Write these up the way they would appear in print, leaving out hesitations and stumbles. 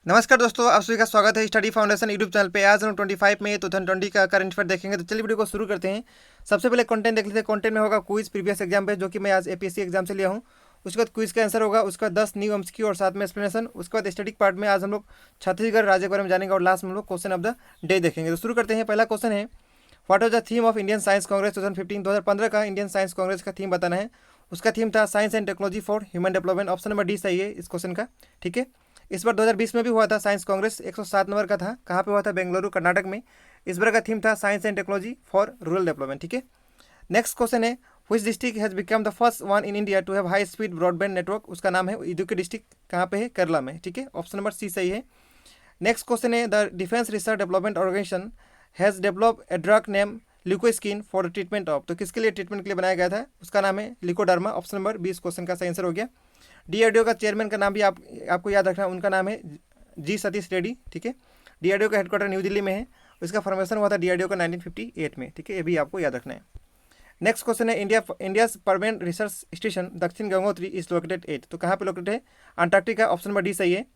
नमस्कार दोस्तों, आप सभी का स्वागत है स्टडी फाउंडेशन यूट्यूब चैनल पे। आज हम 25 मई 2020 का करंट अफेयर देखेंगे। तो चलिए वीडियो को शुरू करते हैं। सबसे पहले कंटेंट देख लेते हैं। कंटेंट में होगा क्विज प्रीवियस एग्जाम पे, जो कि मैं आज एपीएससी एग्जाम से लिया हूँ। उसके बाद क्विज का आंसर होगा, उसका 10 न्यू एमसीक्यू और साथ में एक्सप्लेनेशन। उसके बाद स्टैटिक पार्ट में आज हम लोग छत्तीसगढ़ राज्य के बारे में जानेंगे और लास्ट में हम लोग क्वेश्चन ऑफ द डे देखेंगे। तो शुरू करते हैं। पहला क्वेश्चन है, what was the theme of Indian science Congress 2015? 2015 का इंडियन साइंस कांग्रेस का थीम बताना है। उसका थीम था science and technology for human development. Option number D सही है इस क्वेश्चन का। ठीक है। इस बार 2020 में भी हुआ था साइंस कांग्रेस, 107 नंबर का था। कहाँ पे हुआ था? बेंगलुरु, कर्नाटक में। इस बार का थीम था science and technology for rural development. ठीक है। नेक्स्ट क्वेश्चन है, which district has become the first one in India to have high speed broadband network? उसका नाम है इदुक्की डिस्ट्रिक्ट। कहाँ पे है? केरला में। ठीक है। ऑप्शन नंबर सी सही है। नेक्स्ट क्वेश्चन है, the defence research development organisation has developed a drug name Lukoskin for treatment of. तो किसके लिए ट्रीटमेंट के लिए बनाया गया था? उसका नाम है लिकोडर्मा। ऑप्शन नंबर 20 क्वेश्चन का सही आंसर हो गया। डीआरडीओ का चेयरमैन का नाम भी आपको याद रखना है। उनका नाम है जी सतीश रेड्डी। ठीक है। डीआरडीओ का हेडक्वार्टर न्यू दिल्ली में है। इसका फॉर्मेशन हुआ था डीआरडीओ का 1958 में। ठीक है। ये भी आपको याद रखना है। नेक्स्ट क्वेश्चन है, इंडिया परमानेंट रिसर्च स्टेशन दक्षिण गंगोत्री इज लोकेटेड एट। तो कहाँ पे लोकेटेड है? अंटार्कटिका। ऑप्शन नंबर डी सही है।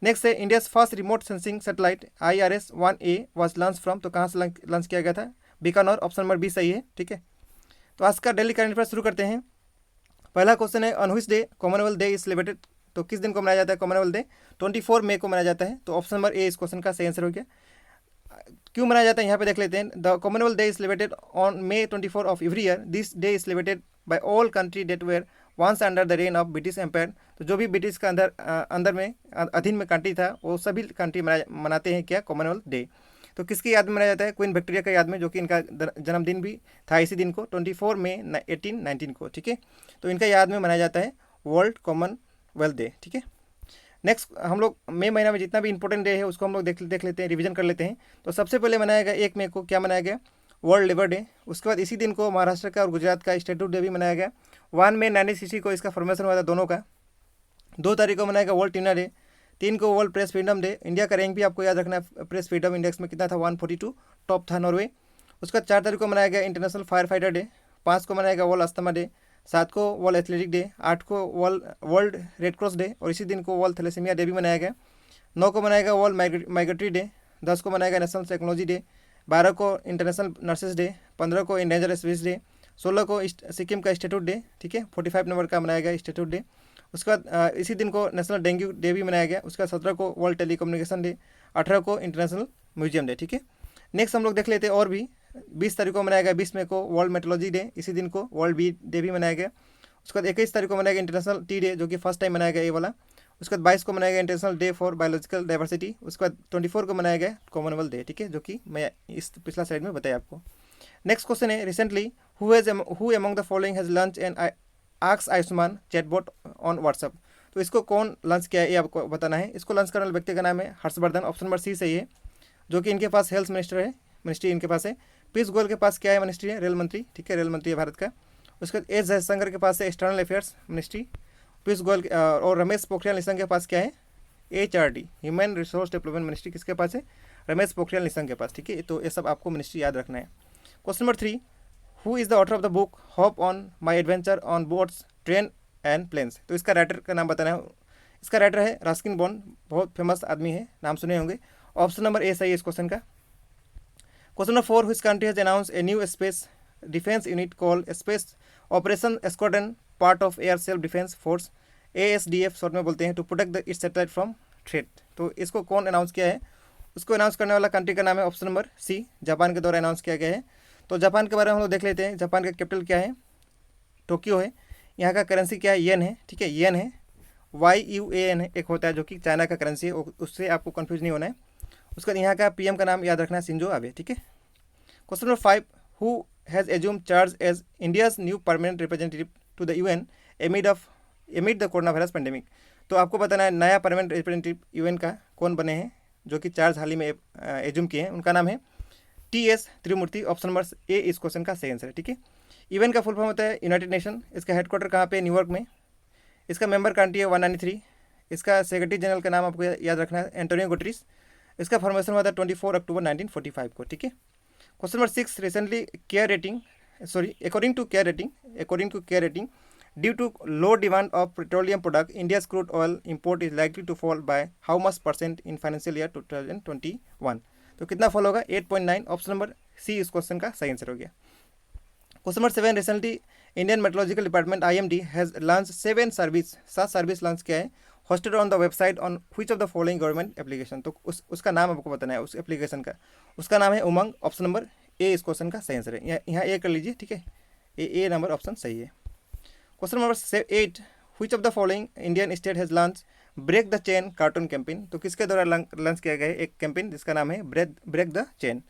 नेक्स्ट है, India first remote sensing satellite IRS-1A was launch from. तो कहाँ से लॉन्च किया गया था? बीकानौर। ऑप्शन नंबर बी सही है। ठीक है। तो आज का डेली करंट अफेयर शुरू करते हैं। पहला क्वेश्चन है, on which day Commonwealth day is celebrated? तो किस दिन को मनाया जाता है कॉमनवेल्थ डे? 24 मई को मनाया जाता है। तो ऑप्शन नंबर ए इस क्वेश्चन का सही आंसर हो गया। क्यों मनाया जाता है यहाँ पे देख लेते हैं। The Commonwealth day is celebrated on May 24 of every year. This day is celebrated by all country that where once under the reign of British empire. तो जो भी ब्रिटिश का अंदर में अधीन में कंट्री था, वो सभी कंट्री मनाते हैं क्या? Commonwealth day. तो किसकी याद में मनाया जाता है? क्वीन विक्टोरिया का याद में, जो कि इनका जन्मदिन भी था इसी दिन को, 24 मई 1819 को। ठीक है। तो इनका याद में मनाया जाता है वर्ल्ड कॉमनवेल्थ डे। ठीक है। नेक्स्ट हम लोग मई महीना में जितना भी इंपॉर्टेंट डे है उसको हम लोग देख लेते हैं, रिवीजन कर लेते हैं। तो सबसे पहले मनाया गया 1 मई को, क्या मनाया गया? World labour day. उसके बाद इसी दिन को महाराष्ट्र का और गुजरात का स्टैट्यूट डे भी मनाया गया। 1 मई 1960 को इसका फॉर्मेशन हुआ था दोनों का। 2 तारीख को मनाया गया वर्ल्ड ट्यूना डे। 3 को world press freedom day. India का रैंक भी आपको याद रखना है, प्रेस फ्रीडम इंडेक्स में कितना था? 142, टॉप था नॉर्वे। उसका 4 तारीख को मनाया गया इंटरनेशनल फायर फाइटर डे। 5 को मनाया गया वर्ल्ड अस्थमा डे। 7 को वर्ल्ड एथलेटिक डे। 8 को वर्ल्ड रेड क्रॉस डे और इसी दिन को वर्ल्ड थैलेसीमिया डे भी मनाया गया। 9 को मनाया गया वर्ल्ड माइग्रेटरी डे। 10 को मनाया गया नेशनल टेक्नोलॉजी डे। 12 को इंटरनेशनल नर्सेज डे। 15 को इंडेंजर स्पीसीज डे। 16 को सिक्किम का स्टेट्यूट डे। ठीक है। 45 नंबर का मनाया गया स्टेट्यूट डे। उसके बाद इसी दिन को नेशनल डेंगू डे भी मनाया गया। उसका 17 को वर्ल्ड टेलीकम्युनिकेशन डे। 18 को इंटरनेशनल म्यूजियम डे। ठीक है। नेक्स्ट हम लोग देख लेते हैं और भी। 20 तारीख को मनाया गया 20 मई को वर्ल्ड मेट्रोलॉजी डे। इसी दिन को वर्ल्ड बी डे भी मनाया गया। उसके बाद 21 तारीख को मनाया गया इंटरनेशनल टी डे, जो कि फर्स्ट टाइम मनाया गया ये वाला। उसके बाद 22 को मनाया गया international day for biological diversity. उसके बाद 24 को मनाया गया कॉमनवेल्थ डे। ठीक है, जो कि मैं इस पिछला साइड में बताया आपको। नेक्स्ट क्वेश्चन है, recently who among the following has launch N ask Ayushman chatbot on WhatsApp? तो इसको कौन लॉन्च किया है ये आपको बताना है। इसको लॉन्च करने वाले व्यक्ति का नाम है हर्षवर्धन। ऑप्शन नंबर सी सही है, जो कि इनके पास हेल्थ मिनिस्टर है, मिनिस्ट्री इनके पास है। पीयूष गोयल के पास क्या है? मिनिस्ट्री है रेल मंत्री। ठीक है, रेल मंत्री है भारत का। उसके बाद एस जयशंकर के पास है external affairs ministry. Piyush Goyal और रमेश पोखरियाल निशंक के पास क्या है? HRD human resource development ministry किसके पास है? रमेश पोखरियाल निशंक के पास। ठीक है। तो ये सब आपको मिनिस्ट्री याद रखना है। Question number 3, who is the author of the book hop on my adventure on boats train and planes? तो इसका राइटर का नाम बताना है। इसका राइटर है रस्किन बॉन्ड, बहुत फेमस आदमी है, नाम सुने होंगे। ऑप्शन नंबर ए सही है इस क्वेश्चन का। Question number 4, which country has announce a new space defence unit called space operation squadron part of air self defence force, ASDF short में बोलते हैं, to protect the its satellite from threat? तो इसको कौन announce किया है? उसको announce करने वाला कंट्री का नाम है ऑप्शन नंबर सी, जापान के द्वारा अनाउंस किया गया है। तो जापान के बारे में हम लोग देख लेते हैं। जापान का कैपिटल क्या है? टोक्यो है। यहाँ का करेंसी क्या है? येन है। ठीक है, येन है। YUAN है एक होता है, जो कि चाइना का करेंसी है, उससे आपको कन्फ्यूज नहीं होना है। उसके बाद यहाँ का PM का नाम याद रखना है, शिंजो आबे। ठीक है। Question number 5, who has assume charge as India's new permanent representative to the UN amid the corona virus pandemic? तो आपको बताना है नया परमानेंट रिप्रेजेंटेटिव UN का कौन बने हैं, जो कि चार्ज हाल ही में एज्यूम किए हैं। उनका नाम है TS Trimurti. Option number A इस क्वेश्चन का सही आंसर है। ठीक है। UN का फुल फॉर्म होता है यूनाइटेड नेशन। इसका हेडक्वार्टर कहाँ पे? न्यूयॉर्क में। इसका मेंबर कंट्री है 193। इसका सेक्रेटरी जनरल का नाम आपको याद रखना है एंटोनियो गुटेरेस। इसका फॉर्मेशन हुआ था 24 अक्टूबर 1945 को। ठीक है। Question number 6, recently according to care rating due to low demand of petroleum product India crude oil import is likely to fall by how much percent in financial year 2021। तो कितना fall होगा? 8.9। Option number C इस question का सही answer हो गया। Question number 7, recently Indian meteorological department IMD has launch 7 service, 7 service launch किया है, hosted on the website on which of the following government application. तो उसका नाम आपको बताना है, उस एप्लीकेशन का। उसका नाम है उमंग। ऑप्शन नंबर ए इस क्वेश्चन का सही आंसर है। यहाँ ए कर लीजिए, ठीक है, ए नंबर ऑप्शन सही है। Question number 8, which of the following Indian state has launch break the chain cartoon campaign. तो किसके द्वारा लॉन्च किया गया है एक कैंपेन जिसका नाम है ब्रेक द चेन।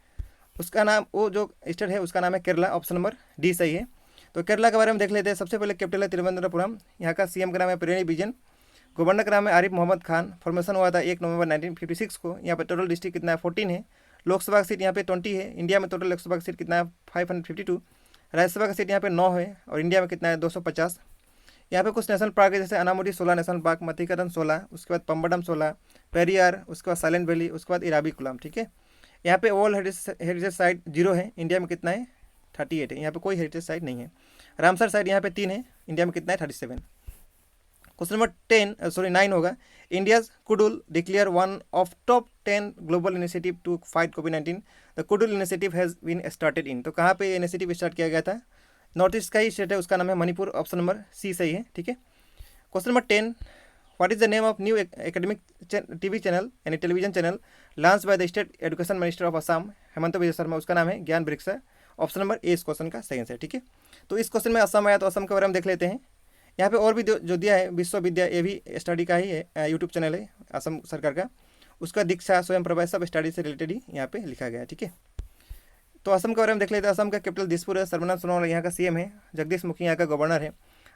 उसका नाम, वो जो स्टेट है उसका नाम है केरला। ऑप्शन नंबर डी सही है। तो केरला के बारे में देख लेते हैं। सबसे पहले कैपिटल है तिरुवनंतपुरम। यहाँ का CM का नाम है पिनराई विजयन। गवर्नर का नाम है आरिफ मोहम्मद खान। फॉर्मेशन हुआ था 1 नवंबर 1956 को। यहाँ पे टोटल डिस्ट्रिक्ट कितना है? 14 है। लोकसभा का सीट यहाँ पे 20 है। इंडिया में टोटल लोकसभा का सीट कितना है? 552। राज्यसभा का सीट यहाँ पे 9 है। और इंडिया में कितना है? 250। यहाँ पे कुछ नेशनल पार्क है, जैसे अनामुडी 16 नेशनल पार्क, मतिकरन 16, उसके बाद पम्बडम 16, पेरियार, उसके बाद साइलेंट वैली, उसके बाद इराविकुलम, ठीक है। यहाँ पे ऑल हेरिटेज साइट 0 है। इंडिया में कितना है? 38 है। यहाँ पे कोई हेरिटेज साइट नहीं है। रामसर साइट यहाँ पे 3 है। इंडिया में कितना है? 37। क्वेश्चन नंबर 9 होगा, इंडियाज कुडुल declared one of top 10 global initiative to fight कोविड-19। द कुडुल initiative has been started in. तो कहाँ पे ये इनिशिएटिव स्टार्ट किया गया था? नॉर्थ ईस्ट का ही स्टेट है, उसका नाम है मणिपुर। ऑप्शन नंबर सी सही है, ठीक है। Question number 10, what is the name of new academic TV channel यानी television channel launch by the state education minister of Assam Himanta Biswa Sarma. उसका नाम है ज्ञान वृक्षा। ऑप्शन नंबर ए इस क्वेश्चन का सही आंसर, ठीक है। तो इस क्वेश्चन में असम आया, तो असम के बारे में देख लेते हैं। यहाँ पे और भी जो दिया है विश्वविद्या, ये भी स्टडी का ही है, यूट्यूब चैनल है असम सरकार का। उसका दीक्षा, स्वयं प्रभा, सब स्टडी से रिलेटेड ही यहाँ पे लिखा गया है, ठीक है। तो असम के बारे में देख लेते हैं। असम का कैपिटल दिसपुर है। सर्बानंद सोनोवाल यहाँ का CM है। जगदीश मुखी यहाँ का गवर्नर है।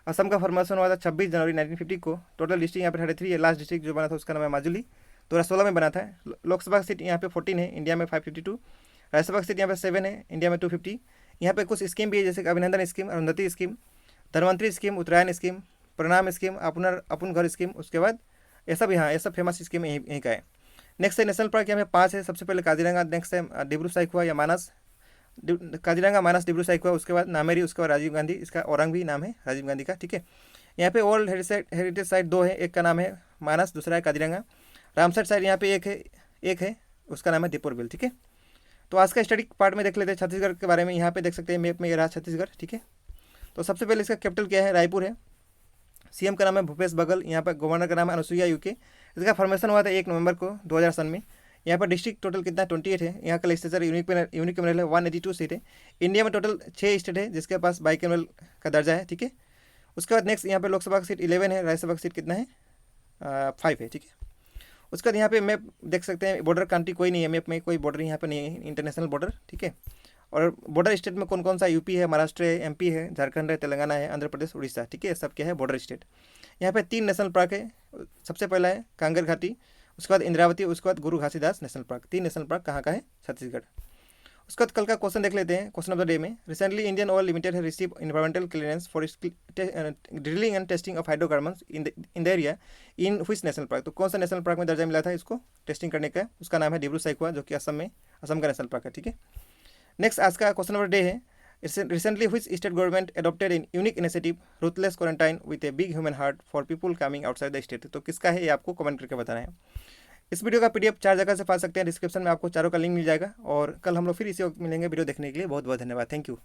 असम का फॉर्मेशन हुआ था 26 जनवरी 1950 को। टोटल डिस्ट्रिक्ट यहाँ पे 33 है। लास्ट डिस्ट्रिक्ट जो बना था उसका नाम है माजुली, 2016 में बना था। लोकसभा की सीट यहाँ पे 14 है। इंडिया में 552। राज्यसभा की सीट यहाँ पे 7 है। इंडिया में 250। यहाँ पे कुछ स्कीम भी है, जैसे Abhinandan scheme, Arundhati scheme, Dhanvantari scheme, Uttarayan scheme, Pranam scheme, Apon Ghar scheme. उसके बाद ये सब यहाँ, ये सब फेमस स्कीम यहीं का है। नेक्स्ट है नेशनल पार्क, यहाँ पे 5 है। सबसे पहले काजीरंगा, नेक्स्ट है डिब्रू साइखोवा या मानस, काजीरंगा, मानस, डिब्रू साइखोवा, उसके बाद नामेरी, उसके बाद राजीव गांधी। इसका औरंग भी नाम है राजीव गांधी का, ठीक है। यहाँ पे वर्ल्ड हेरिटेज साइट 2 है। एक का नाम है मानस, दूसरा है काजीरंगा। रामसर साइट यहाँ पे एक है, उसका नाम है दीपुर बिल, ठीक है। तो आज का स्टडी पार्ट में देख लेते हैं छत्तीसगढ़ के बारे में। यहाँ पे देख सकते हैं मैप में, ये रहा छत्तीसगढ़, ठीक है। तो सबसे पहले इसका कैपिटल क्या है? रायपुर है। CM का नाम है भूपेश बघेल। यहाँ पर गवर्नर का नाम है अनुसुईया उइके। इसका फॉर्मेशन हुआ था 1 नवंबर को 2000 सन में। यहाँ पर डिस्ट्रिक्ट टोटल कितना? 28 है। यहाँ का लेजिस्लेचर यूनिक कैमरल है, 182 सीट है। इंडिया में टोटल 6 स्टेट है जिसके पास बाइकैमरल का दर्जा है, ठीक है। उसके बाद नेक्स्ट यहाँ पे लोकसभा की सीट 11 है। राज्यसभा की सीट कितना है? 5 है, ठीक है। उसके बाद यहाँ पे मैप देख सकते हैं, बॉर्डर कंट्री कोई नहीं है मैप में, कोई बॉर्डर यहाँ पे नहीं है, इंटरनेशनल बॉर्डर, ठीक है। और बॉर्डर स्टेट में कौन कौन सा? यूपी है, महाराष्ट्र है, MP है, झारखंड है, तेलंगाना है, आंध्र प्रदेश, उड़ीसा, ठीक है। सब क्या है? Border state. यहाँ पे 3 नेशनल पार्क है। सबसे पहला है कांगर घाटी, उसके बाद इंद्रावती, उसके बाद गुरु Ghasidas national park. 3 national park कहाँ का है? छत्तीसगढ़। उसके बाद कल का क्वेश्चन देख लेते हैं। क्वेश्चन ऑफ द डे में, रिसेंटली इंडियन ऑयल लिमिटेड है receive environmental clearance for drilling and testing of hydrocarbons in the area in which national park. तो कौन सा नेशनल पार्क में दर्जा मिला था इसको टेस्टिंग करने का? उसका नाम है डिब्रू साइखोवा, जो कि असम का नेशनल पार्क है, ठीक है। नेक्स्ट आज का क्वेश्चन ऑफ द डे है, recently which state government adopted in unique initiative ruthless quarantine with a big human heart for people coming outside the state. तो किसका है ये आपको कमेंट करके बताना है। इस वीडियो का PDF 4 जगह से पा सकते हैं। डिस्क्रिप्शन में आपको चारों का लिंक मिल जाएगा। और कल हम लोग फिर इसी वक्त मिलेंगे। वीडियो देखने के लिए बहुत बहुत धन्यवाद। Thank you.